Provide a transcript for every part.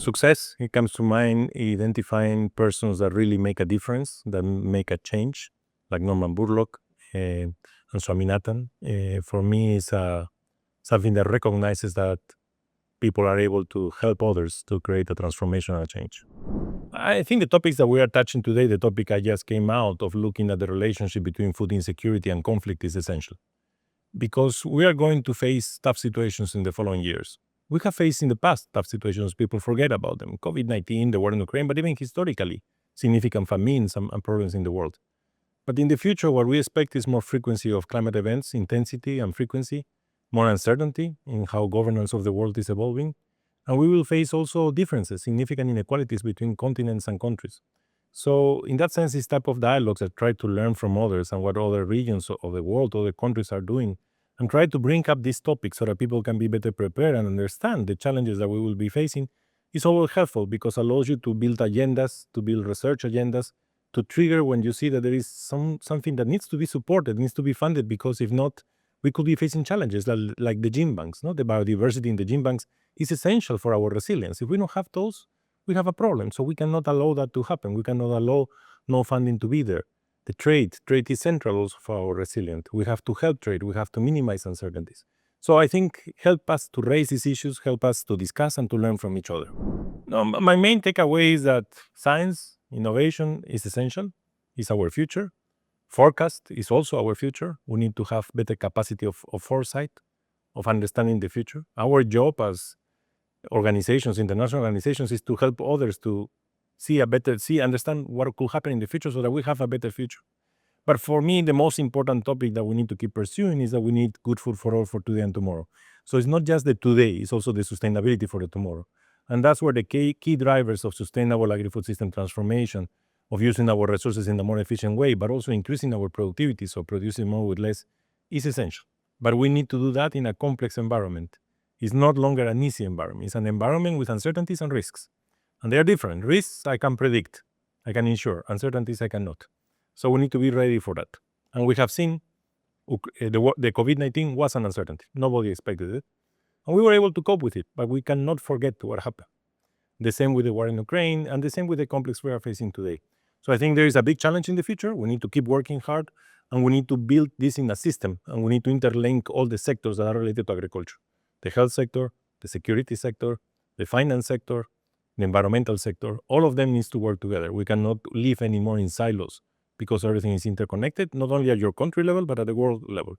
Success, it comes to mind identifying persons that really make a difference, that make a change, like Norman Burlock and Swaminathan. For me, it's something that recognizes that people are able to help others to create a transformational change. I think the topics that we are touching today, the topic I just came out of looking at the relationship between food insecurity and conflict is essential. Because we are going to face tough situations in the following years. We have faced in the past tough situations, people forget about them. COVID-19, the war in Ukraine, but even historically, significant famines and problems in the world. But in the future, what we expect is more frequency of climate events, intensity and frequency, more uncertainty in how governance of the world is evolving. And we will face also differences, significant inequalities between continents and countries. So in that sense, this type of dialogues that try to learn from others and what other regions of the world, other countries are doing, and try to bring up these topics so that people can be better prepared and understand the challenges that we will be facing is always helpful because it allows you to build agendas, to build research agendas, to trigger when you see that there is something that needs to be supported, needs to be funded, because if not, we could be facing challenges like the gene banks. The biodiversity in the gene banks is essential for our resilience. If we don't have those, we have a problem. So we cannot allow that to happen. We cannot allow no funding to be there. The trade is central also for our resilience. We have to help trade. We have to minimize uncertainties. So I think help us to raise these issues, help us to discuss and to learn from each other. Now, my main takeaway is that science, innovation is essential, is our future. Forecast is also our future. We need to have better capacity of foresight, of understanding the future. Our job as organizations, international organizations, is to help others to understand what could happen in the future so that we have a better future. But for me, the most important topic that we need to keep pursuing is that we need good food for all for today and tomorrow. So it's not just the today, it's also the sustainability for the tomorrow. And that's where the key drivers of sustainable agri-food system transformation, of using our resources in a more efficient way, but also increasing our productivity, so producing more with less, is essential. But we need to do that in a complex environment. It's no longer an easy environment. It's an environment with uncertainties and risks. And they are different. Risks I can predict, I can ensure. Uncertainties I cannot. So we need to be ready for that. And we have seen the COVID-19 was an uncertainty. Nobody expected it. And we were able to cope with it, but we cannot forget what happened. The same with the war in Ukraine, and the same with the conflicts we are facing today. So I think there is a big challenge in the future. We need to keep working hard, and we need to build this in a system, and we need to interlink all the sectors that are related to agriculture. The health sector, the security sector, the finance sector, the environmental sector, all of them needs to work together. We cannot live anymore in silos because everything is interconnected, not only at your country level, but at the world level.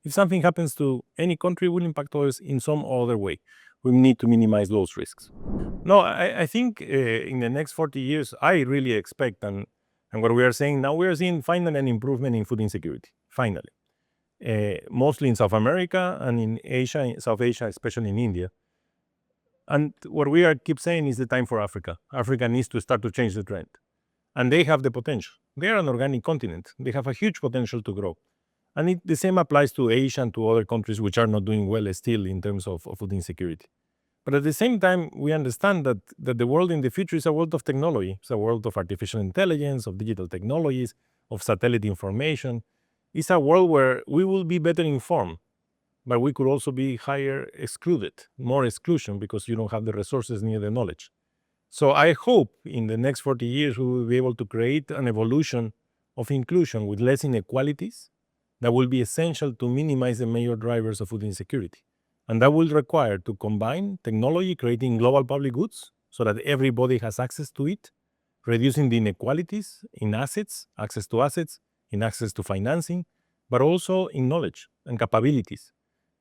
If something happens to any country, it will impact others in some other way. We need to minimize those risks. No, I think in the next 40 years, I really expect, and what we are saying now, we are seeing finally an improvement in food insecurity, finally. Mostly in South America and in Asia, in South Asia, especially in India. And what we keep saying is the time for Africa. Africa needs to start to change the trend. And they have the potential. They are an organic continent. They have a huge potential to grow. And the same applies to Asia and to other countries which are not doing well still in terms of food insecurity. But at the same time, we understand that the world in the future is a world of technology. It's a world of artificial intelligence, of digital technologies, of satellite information. It's a world where we will be better informed, but we could also be higher excluded, more exclusion, because you don't have the resources near the knowledge. So I hope in the next 40 years, we will be able to create an evolution of inclusion with less inequalities that will be essential to minimize the major drivers of food insecurity. And that will require to combine technology, creating global public goods so that everybody has access to it, reducing the inequalities in assets, access to assets, in access to financing, but also in knowledge and capabilities.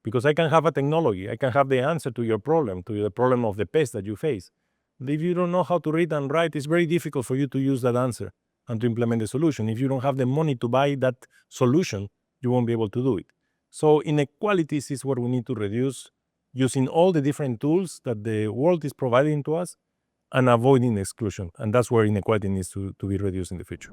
Because I can have a technology, I can have the answer to your problem, to the problem of the pest that you face. But if you don't know how to read and write, it's very difficult for you to use that answer and to implement the solution. If you don't have the money to buy that solution, you won't be able to do it. So inequalities is what we need to reduce using all the different tools that the world is providing to us and avoiding exclusion. And that's where inequality needs to be reduced in the future.